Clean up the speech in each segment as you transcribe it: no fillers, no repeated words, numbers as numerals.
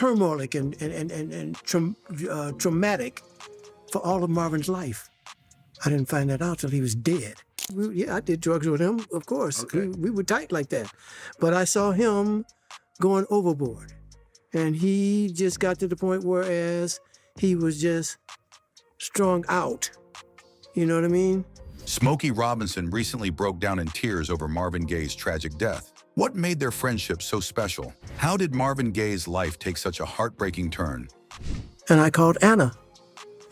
turmoilic and traumatic for all of Marvin's life. I didn't find that out till he was dead. Yeah, I did drugs with him, of course. Okay. We were tight like that. But I saw him going overboard. And he just got to the point whereas he was just strung out. You know what I mean? Smokey Robinson recently broke down in tears over Marvin Gaye's tragic death. What made their friendship so special? How did Marvin Gaye's life take such a heartbreaking turn? And I called Anna.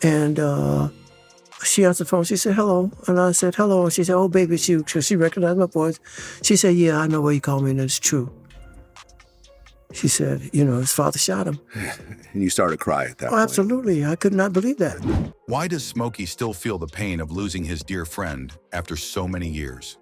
And she answered the phone. She said, hello. And I said, hello. And she said, oh, baby, it's you. Because she recognized my voice. She said, yeah, I know why you called me, and it's true. She said, you know, his father shot him. And you started to cry at that Oh, point. absolutely. I could not believe that. Why does Smokey still feel the pain of losing his dear friend after so many years?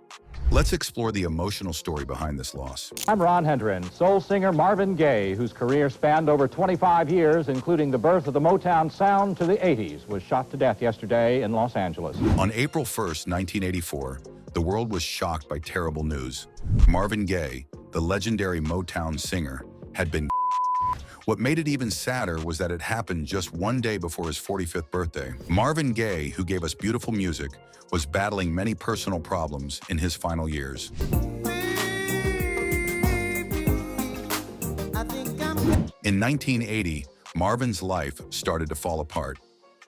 Let's explore the emotional story behind this loss. I'm Ron Hendren. Soul singer Marvin Gaye, whose career spanned over 25 years, including the birth of the Motown sound to the 80s, was shot to death yesterday in Los Angeles. On April 1st, 1984, the world was shocked by terrible news. Marvin Gaye, the legendary Motown singer, had been. What made it even sadder was that it happened just one day before his 45th birthday. Marvin Gaye, who gave us beautiful music, was battling many personal problems in his final years. In 1980, Marvin's life started to fall apart.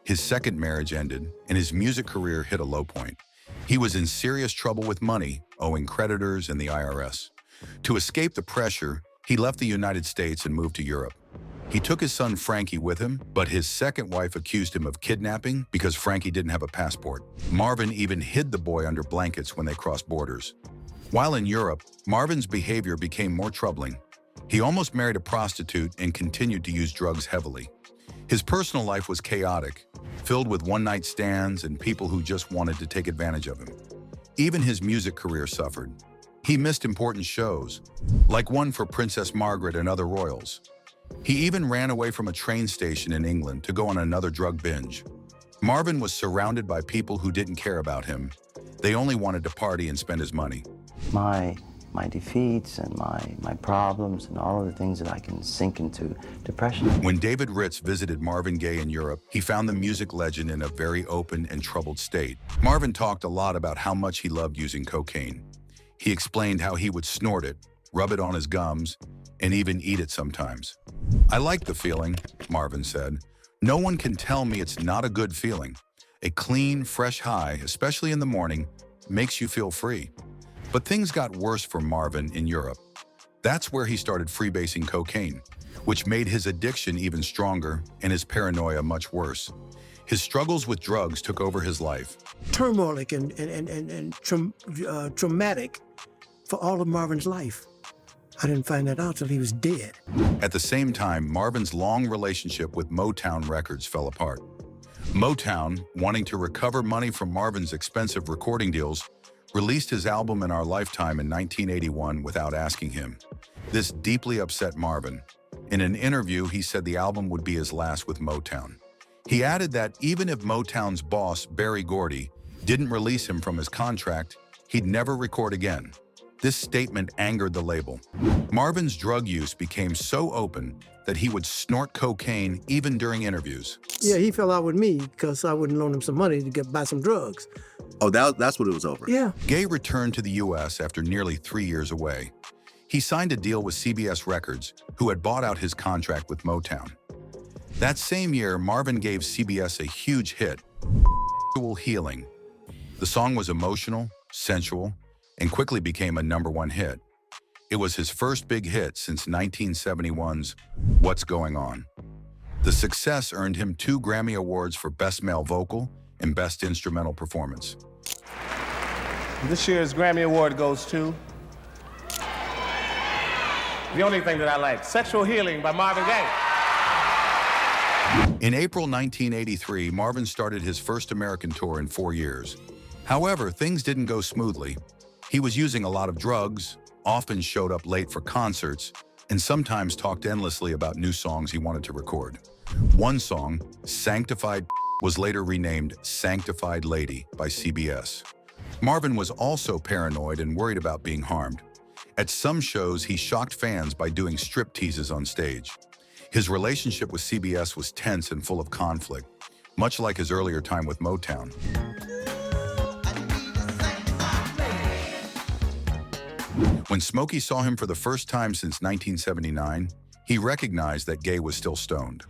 His second marriage ended, and his music career hit a low point. He was in serious trouble with money, owing creditors and the IRS. To escape the pressure, he left the United States and moved to Europe. He took his son Frankie with him, but his second wife accused him of kidnapping because Frankie didn't have a passport. Marvin even hid the boy under blankets when they crossed borders. While in Europe, Marvin's behavior became more troubling. He almost married a prostitute and continued to use drugs heavily. His personal life was chaotic, filled with one-night stands and people who just wanted to take advantage of him. Even his music career suffered. He missed important shows, like one for Princess Margaret and other royals. He even ran away from a train station in England to go on another drug binge. Marvin was surrounded by people who didn't care about him. They only wanted to party and spend his money. My defeats and my problems and all of the things that I can sink into depression. When David Ritz visited Marvin Gaye in Europe, he found the music legend in a very open and troubled state. Marvin talked a lot about how much he loved using cocaine. He explained how he would snort it, rub it on his gums, and even eat it sometimes. I like the feeling, Marvin said. No one can tell me it's not a good feeling. A clean, fresh high, especially in the morning, makes you feel free. But things got worse for Marvin in Europe. That's where he started freebasing cocaine, which made his addiction even stronger and his paranoia much worse. His struggles with drugs took over his life. Turmoilic and traumatic for all of Marvin's life. I didn't find that out till he was dead. At the same time, Marvin's long relationship with Motown Records fell apart. Motown, wanting to recover money from Marvin's expensive recording deals, released his album In Our Lifetime in 1981 without asking him. This deeply upset Marvin. In an interview, he said the album would be his last with Motown. He added that even if Motown's boss, Berry Gordy, didn't release him from his contract, he'd never record again. This statement angered the label. Marvin's drug use became so open that he would snort cocaine even during interviews. Yeah, he fell out with me because I wouldn't loan him some money to buy some drugs. Oh, that's what it was over? Yeah. Gaye returned to the U.S. after nearly 3 years away. He signed a deal with CBS Records, who had bought out his contract with Motown. That same year, Marvin gave CBS a huge hit, Healing. The song was emotional, sensual, and quickly became a #1 hit. It was his first big hit since 1971's What's Going On. The success earned him 2 Grammy Awards for Best Male Vocal and Best Instrumental Performance. This year's Grammy Award goes to the only thing that I like, Sexual Healing by Marvin Gaye. In April 1983, Marvin started his first American tour in 4 years. However, things didn't go smoothly. He was using a lot of drugs, often showed up late for concerts, and sometimes talked endlessly about new songs he wanted to record. One song, Sanctified, was later renamed Sanctified Lady by CBS. Marvin was also paranoid and worried about being harmed. At some shows, he shocked fans by doing strip teases on stage. His relationship with CBS was tense and full of conflict, much like his earlier time with Motown. When Smokey saw him for the first time since 1979, he recognized that Gaye was still stoned.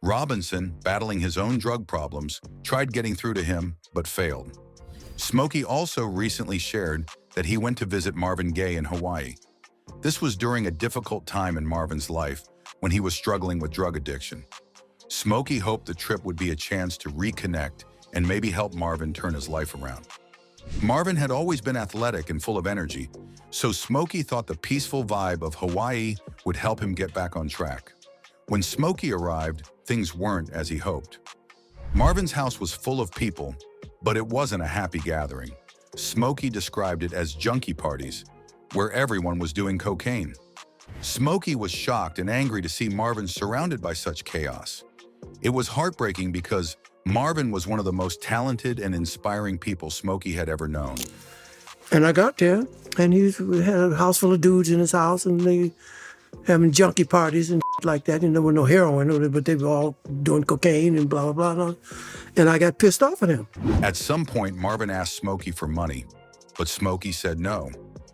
Robinson, battling his own drug problems, tried getting through to him, but failed. Smokey also recently shared that he went to visit Marvin Gaye in Hawaii. This was during a difficult time in Marvin's life when he was struggling with drug addiction. Smokey hoped the trip would be a chance to reconnect and maybe help Marvin turn his life around. Marvin had always been athletic and full of energy, so Smokey thought the peaceful vibe of Hawaii would help him get back on track. When Smokey arrived, things weren't as he hoped. Marvin's house was full of people, but it wasn't a happy gathering. Smokey described it as junkie parties, where everyone was doing cocaine. Smokey was shocked and angry to see Marvin surrounded by such chaos. It was heartbreaking because Marvin was one of the most talented and inspiring people Smokey had ever known. And I got there, and he had a house full of dudes in his house, and they having junkie parties and like that. And there was no heroin, but they were all doing cocaine and blah, blah, blah. And I got pissed off at him. At some point, Marvin asked Smokey for money, but Smokey said no.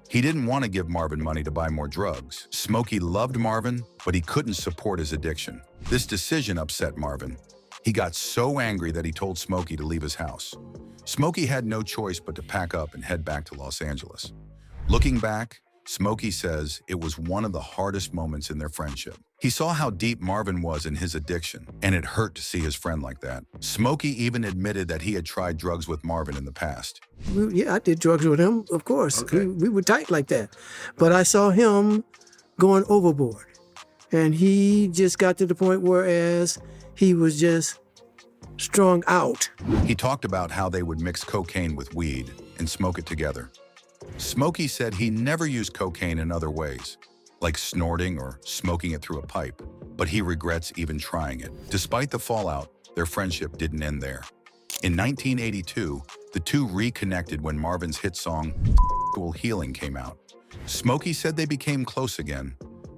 He didn't want to give Marvin money to buy more drugs. Smokey loved Marvin, but he couldn't support his addiction. This decision upset Marvin. He got so angry that he told Smokey to leave his house. Smokey had no choice but to pack up and head back to Los Angeles. Looking back, Smokey says it was one of the hardest moments in their friendship. He saw how deep Marvin was in his addiction, and it hurt to see his friend like that. Smokey even admitted that he had tried drugs with Marvin in the past. Yeah, I did drugs with him, of course. Okay. We were tight like that. But I saw him going overboard. And he just got to the point whereas he was just strung out. He talked about how they would mix cocaine with weed and smoke it together. Smokey said he never used cocaine in other ways, like snorting or smoking it through a pipe, but he regrets even trying it. Despite the fallout, their friendship didn't end there. In 1982, the two reconnected when Marvin's hit song, Healing, came out. Smokey said they became close again,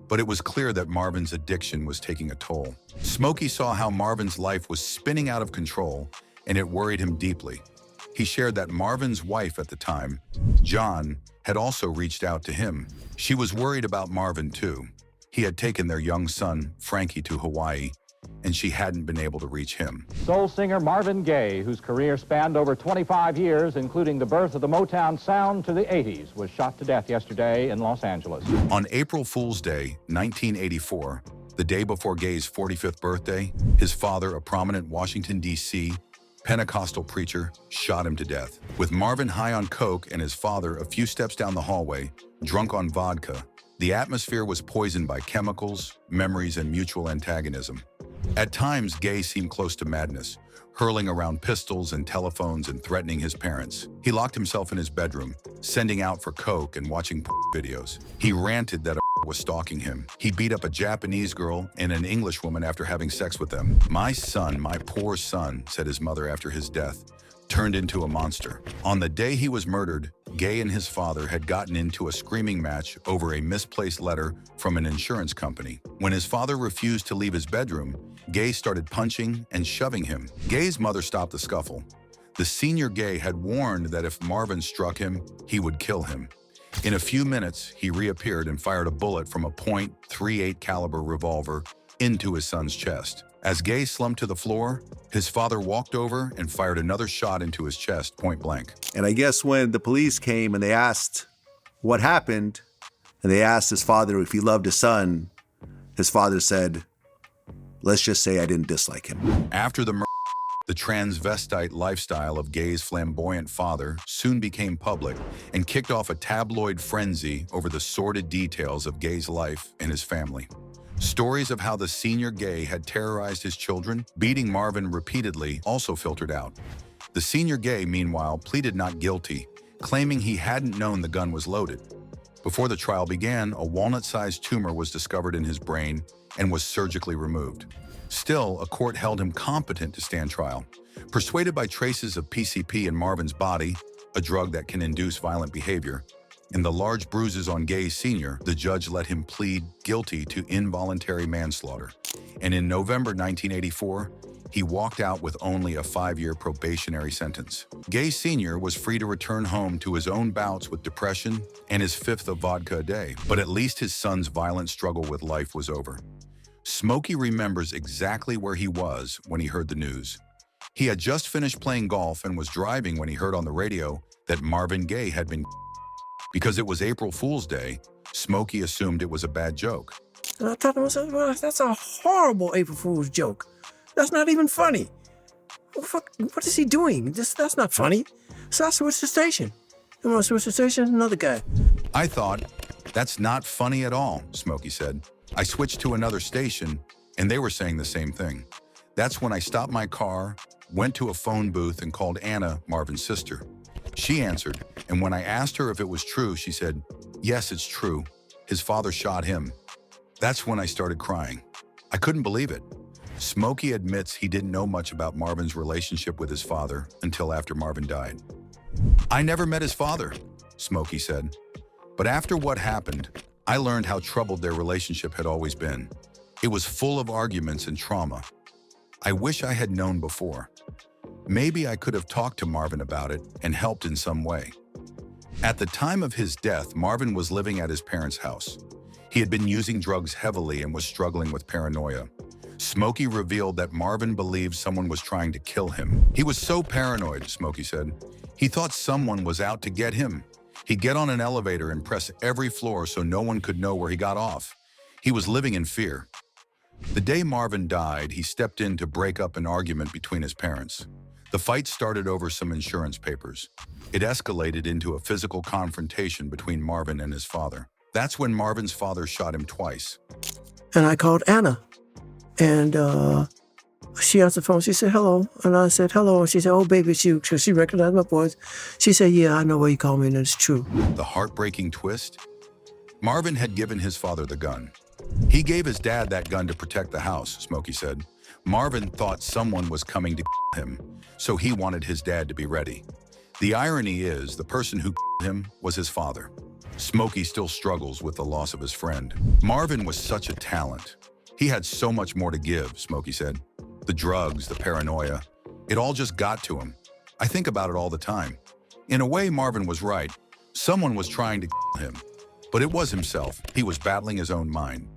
but it was clear that Marvin's addiction was taking a toll. Smokey saw how Marvin's life was spinning out of control, and it worried him deeply. He shared that Marvin's wife at the time, John, had also reached out to him. She was worried about Marvin too. He had taken their young son, Frankie, to Hawaii, and she hadn't been able to reach him. Soul singer Marvin Gaye, whose career spanned over 25 years, including the birth of the Motown sound to the 80s, was shot to death yesterday in Los Angeles. On April Fool's Day, 1984, the day before Gaye's 45th birthday, his father, a prominent Washington, D.C. Pentecostal preacher, shot him to death. With Marvin high on coke and his father a few steps down the hallway, drunk on vodka, the atmosphere was poisoned by chemicals, memories, and mutual antagonism. At times, Gaye seemed close to madness, hurling around pistols and telephones and threatening his parents. He locked himself in his bedroom, sending out for coke and watching videos. He ranted that a was stalking him. He beat up a Japanese girl and an English woman after having sex with them. "My son, my poor son," said his mother after his death, turned into a monster. On the day he was murdered, Gaye and his father had gotten into a screaming match over a misplaced letter from an insurance company. When his father refused to leave his bedroom, Gaye started punching and shoving him. Gaye's mother stopped the scuffle. The senior Gaye had warned that if Marvin struck him, he would kill him. In a few minutes, he reappeared and fired a bullet from a .38 caliber revolver into his son's chest. As Gaye slumped to the floor, his father walked over and fired another shot into his chest, point blank. And I guess when the police came and they asked what happened, and they asked his father if he loved his son, his father said, "Let's just say I didn't dislike him." After the murder, the transvestite lifestyle of Gaye's flamboyant father soon became public and kicked off a tabloid frenzy over the sordid details of Gaye's life and his family. Stories of how the senior Gaye had terrorized his children, beating Marvin repeatedly, also filtered out. The senior Gaye, meanwhile, pleaded not guilty, claiming he hadn't known the gun was loaded. Before the trial began, a walnut-sized tumor was discovered in his brain and was surgically removed. Still, a court held him competent to stand trial. Persuaded by traces of PCP in Marvin's body, a drug that can induce violent behavior, and the large bruises on Gaye Sr., the judge let him plead guilty to involuntary manslaughter. and in November 1984, he walked out with only a 5-year probationary sentence. Gaye Sr. was free to return home to his own bouts with depression and his 5th of vodka a day, but at least his son's violent struggle with life was over. Smokey remembers exactly where he was when he heard the news. He had just finished playing golf and was driving when he heard on the radio that Marvin Gaye had been. Because it was April Fool's Day, Smokey assumed it was a bad joke. And I thought to myself, well, that's a horrible April Fool's joke. That's not even funny. What is he doing? That's not funny. So I switched the station. And when I switched the station, another guy. I thought, that's not funny at all, Smokey said. I switched to another station, and they were saying the same thing. That's when I stopped my car, went to a phone booth, and called Anna, Marvin's sister. She answered, and when I asked her if it was true, she said, yes, it's true. His father shot him. That's when I started crying. I couldn't believe it. Smokey admits he didn't know much about Marvin's relationship with his father until after Marvin died. I never met his father, Smokey said. But after what happened, I learned how troubled their relationship had always been. It was full of arguments and trauma. I wish I had known before. Maybe I could have talked to Marvin about it and helped in some way. At the time of his death, Marvin was living at his parents' house. He had been using drugs heavily and was struggling with paranoia. Smokey revealed that Marvin believed someone was trying to kill him. He was so paranoid, Smokey said. He thought someone was out to get him. He'd get on an elevator and press every floor so no one could know where he got off. He was living in fear. The day Marvin died, he stepped in to break up an argument between his parents. The fight started over some insurance papers. It escalated into a physical confrontation between Marvin and his father. That's when Marvin's father shot him twice. And I called Anna. And she answered the phone. She said, hello. And I said, hello. And she said, oh, baby, it's you. Because she recognized my voice. She said, yeah, I know why you called me, and it's true. The heartbreaking twist? Marvin had given his father the gun. He gave his dad that gun to protect the house, Smokey said. Marvin thought someone was coming to him, so he wanted his dad to be ready. The irony is, the person who him was his father. Smokey still struggles with the loss of his friend. Marvin was such a talent. He had so much more to give, Smokey said. The drugs, the paranoia, it all just got to him. I think about it all the time. In a way, Marvin was right. Someone was trying to him. But it was himself. He was battling his own mind.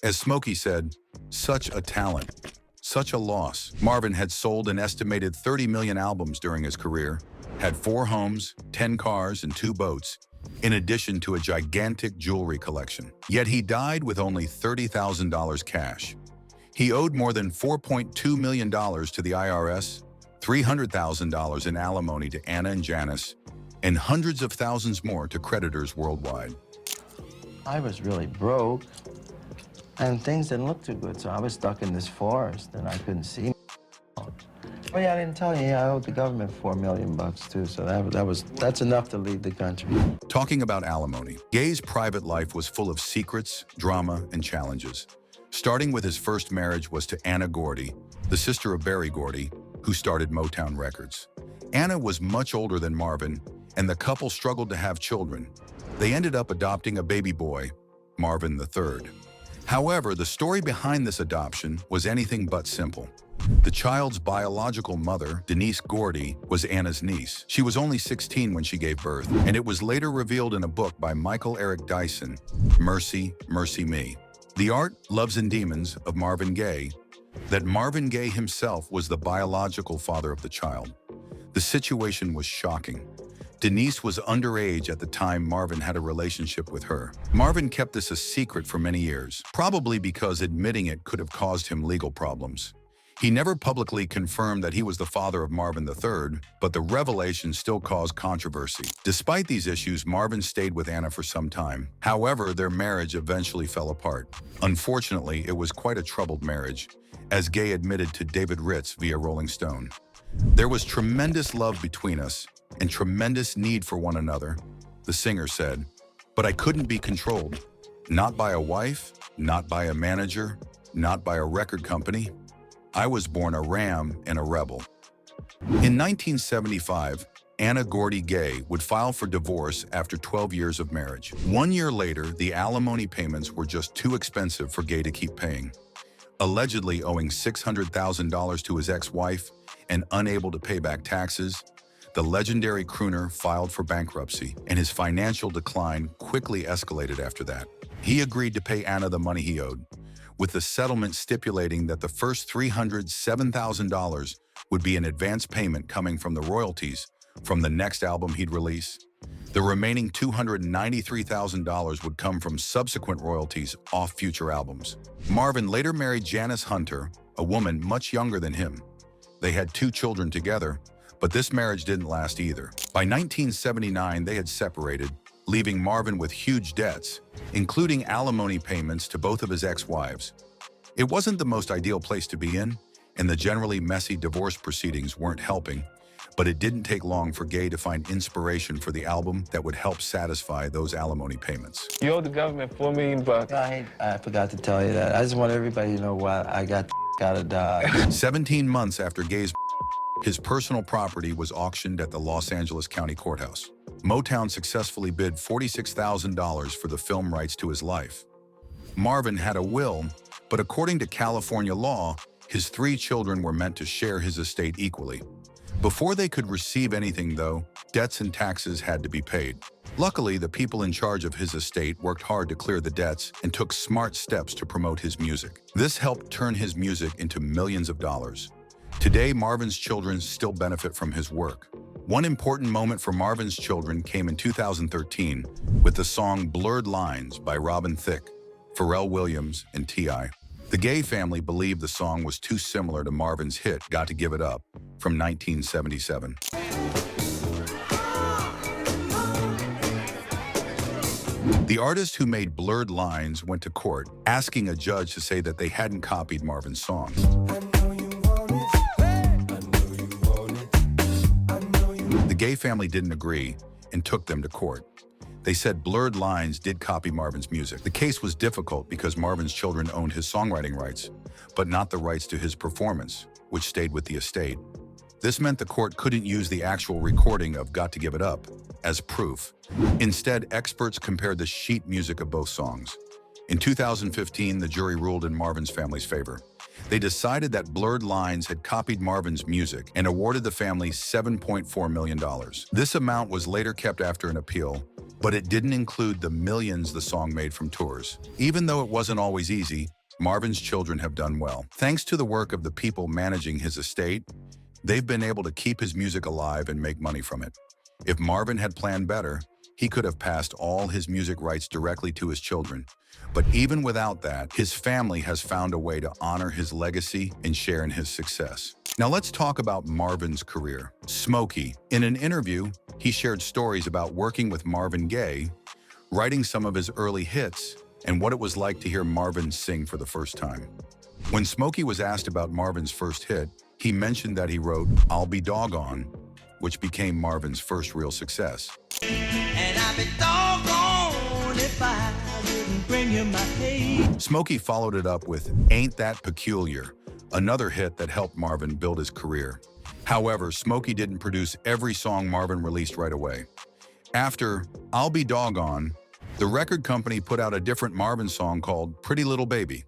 As Smokey said, such a talent, such a loss. Marvin had sold an estimated 30 million albums during his career, had 4 homes, 10 cars, and 2 boats, in addition to a gigantic jewelry collection. Yet he died with only $30,000 cash. He owed more than $4.2 million to the IRS, $300,000 in alimony to Anna and Janice, and hundreds of thousands more to creditors worldwide. I was really broke, and things didn't look too good, so I was stuck in this forest, and I couldn't see. Oh yeah, I didn't tell you, I owed the government $4 million too, so that's enough to leave the country. Talking about alimony, Gaye's private life was full of secrets, drama, and challenges. Starting with his first marriage was to Anna Gordy, the sister of Berry Gordy, who started Motown Records. Anna was much older than Marvin, and the couple struggled to have children. They ended up adopting a baby boy, Marvin III. However, the story behind this adoption was anything but simple. The child's biological mother, Denise Gordy, was Anna's niece. She was only 16 when she gave birth, and it was later revealed in a book by Michael Eric Dyson, Mercy, Mercy Me, The Art, Loves and Demons of Marvin Gaye, that Marvin Gaye himself was the biological father of the child. The situation was shocking. Denise was underage at the time Marvin had a relationship with her. Marvin kept this a secret for many years, probably because admitting it could have caused him legal problems. He never publicly confirmed that he was the father of Marvin III, but the revelation still caused controversy. Despite these issues, Marvin stayed with Anna for some time. However, their marriage eventually fell apart. Unfortunately, it was quite a troubled marriage, as Gaye admitted to David Ritz via Rolling Stone. There was tremendous love between us and tremendous need for one another, the singer said, but I couldn't be controlled. Not by a wife, not by a manager, not by a record company. I was born a ram and a rebel. In 1975, Anna Gordy Gaye would file for divorce after 12 years of marriage. 1 year later, the alimony payments were just too expensive for Gaye to keep paying. Allegedly owing $600,000 to his ex-wife and unable to pay back taxes, the legendary crooner filed for bankruptcy, and his financial decline quickly escalated after that. He agreed to pay Anna the money he owed, with the settlement stipulating that the first $307,000 would be an advance payment coming from the royalties from the next album he'd release. The remaining $293,000 would come from subsequent royalties off future albums. Marvin later married Janice Hunter, a woman much younger than him. They had 2 children together, but this marriage didn't last either. By 1979, they had separated, leaving Marvin with huge debts, including alimony payments to both of his ex-wives. It wasn't the most ideal place to be in, and the generally messy divorce proceedings weren't helping, but it didn't take long for Gaye to find inspiration for the album that would help satisfy those alimony payments. You owe the government $4 million. I forgot to tell you that. I just want everybody to know why I got out of Dodge. 17 months after Gaye's his personal property was auctioned at the Los Angeles County Courthouse. Motown successfully bid $46,000 for the film rights to his life. Marvin had a will, but according to California law, his 3 children were meant to share his estate equally. Before they could receive anything, though, debts and taxes had to be paid. Luckily, the people in charge of his estate worked hard to clear the debts and took smart steps to promote his music. This helped turn his music into millions of dollars. Today, Marvin's children still benefit from his work. One important moment for Marvin's children came in 2013 with the song Blurred Lines by Robin Thicke, Pharrell Williams, and T.I. The Gaye family believed the song was too similar to Marvin's hit Got to Give It Up from 1977. The artist who made Blurred Lines went to court, asking a judge to say that they hadn't copied Marvin's songs. The Gaye family didn't agree and took them to court. They said Blurred Lines did copy Marvin's music. The case was difficult because Marvin's children owned his songwriting rights, but not the rights to his performance, which stayed with the estate. This meant the court couldn't use the actual recording of Got to Give It Up as proof. Instead, experts compared the sheet music of both songs. In 2015, the jury ruled in Marvin's family's favor. They decided that Blurred Lines had copied Marvin's music and awarded the family $7.4 million. This amount was later kept after an appeal, but it didn't include the millions the song made from tours. Even though it wasn't always easy, Marvin's children have done well. Thanks to the work of the people managing his estate, they've been able to keep his music alive and make money from it. If Marvin had planned better, he could have passed all his music rights directly to his children. But even without that, his family has found a way to honor his legacy and share in his success. Now let's talk about Marvin's career. Smokey. In an interview, he shared stories about working with Marvin Gaye, writing some of his early hits, and what it was like to hear Marvin sing for the first time. When Smokey was asked about Marvin's first hit, he mentioned that he wrote I'll Be Doggone, which became Marvin's first real success. And I'd be doggone if I didn't bring you my hate. Smokey followed it up with Ain't That Peculiar, another hit that helped Marvin build his career. However, Smokey didn't produce every song Marvin released right away. After I'll Be Doggone, the record company put out a different Marvin song called Pretty Little Baby.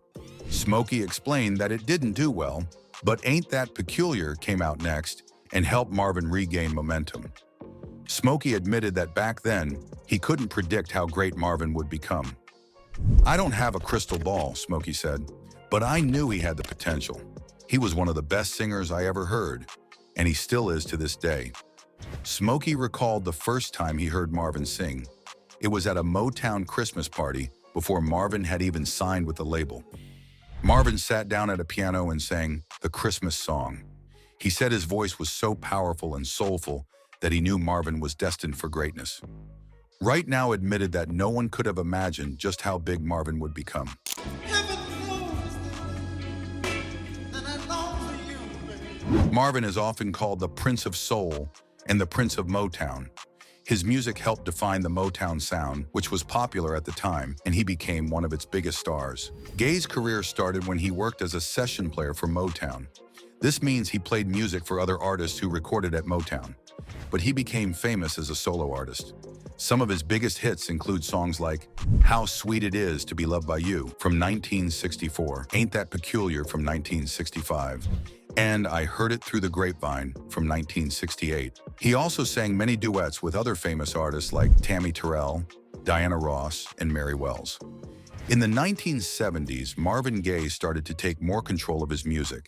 Smokey explained that it didn't do well, but Ain't That Peculiar came out next and helped Marvin regain momentum. Smokey admitted that back then, he couldn't predict how great Marvin would become. I don't have a crystal ball, Smokey said, but I knew he had the potential. He was one of the best singers I ever heard, and he still is to this day. Smokey recalled the first time he heard Marvin sing. It was at a Motown Christmas party before Marvin had even signed with the label. Marvin sat down at a piano and sang the Christmas song. He said his voice was so powerful and soulful that he knew Marvin was destined for greatness. Right Now admitted that no one could have imagined just how big Marvin would become. Marvin is often called the Prince of Soul and the Prince of Motown. His music helped define the Motown sound, which was popular at the time, and he became one of its biggest stars. Gaye's career started when he worked as a session player for Motown. This means he played music for other artists who recorded at Motown, but he became famous as a solo artist. Some of his biggest hits include songs like How Sweet It Is to Be Loved by You from 1964, Ain't That Peculiar from 1965, and I Heard It Through the Grapevine from 1968. He also sang many duets with other famous artists like Tammy Terrell, Diana Ross, and Mary Wells. In the 1970s, Marvin Gaye started to take more control of his music.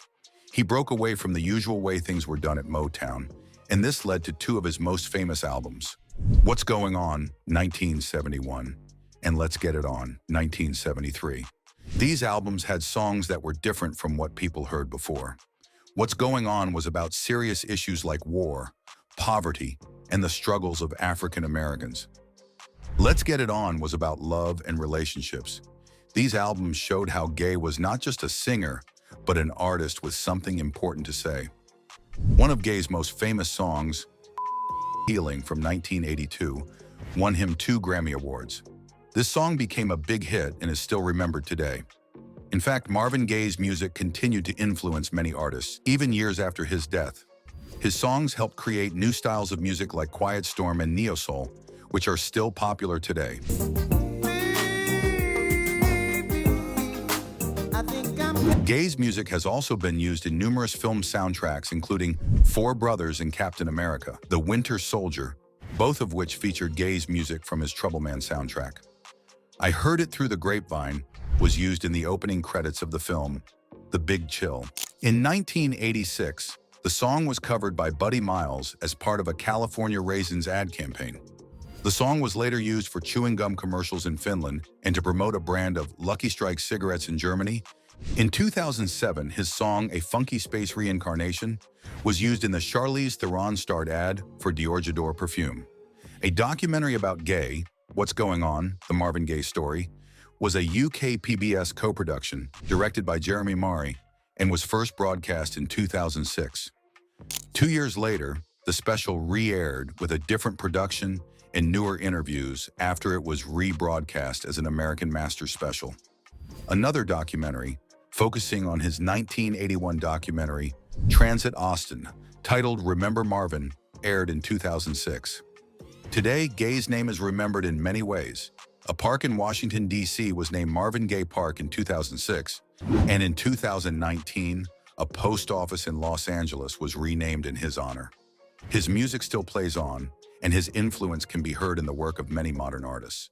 He broke away from the usual way things were done at Motown, and this led to two of his most famous albums, What's Going On, 1971, and Let's Get It On, 1973. These albums had songs that were different from what people heard before. What's Going On was about serious issues like war, poverty, and the struggles of African Americans. Let's Get It On was about love and relationships. These albums showed how Gaye was not just a singer, but an artist with something important to say. One of Gaye's most famous songs, Healing from 1982, won him 2 Grammy Awards. This song became a big hit and is still remembered today. In fact, Marvin Gaye's music continued to influence many artists, even years after his death. His songs helped create new styles of music like Quiet Storm and neo-soul, which are still popular today. Gaye's music has also been used in numerous film soundtracks, including Four Brothers and Captain America, The Winter Soldier, both of which featured Gaye's music from his Trouble Man soundtrack. I Heard It Through the Grapevine was used in the opening credits of the film, The Big Chill. In 1986, the song was covered by Buddy Miles as part of a California Raisins ad campaign. The song was later used for chewing gum commercials in Finland and to promote a brand of Lucky Strike cigarettes in Germany. In 2007, his song, A Funky Space Reincarnation, was used in the Charlize Theron-starred ad for Dior J'adore perfume. A documentary about Gaye, What's Going On, The Marvin Gaye Story, was a UK PBS co-production directed by Jeremy Mari and was first broadcast in 2006. 2 years later, the special re-aired with a different production and newer interviews after it was rebroadcast as an American Master special. Another documentary, focusing on his 1981 documentary, Transit Austin, titled Remember Marvin, aired in 2006. Today, Gaye's name is remembered in many ways. A park in Washington, D.C. was named Marvin Gaye Park in 2006, and in 2019, a post office in Los Angeles was renamed in his honor. His music still plays on, and his influence can be heard in the work of many modern artists.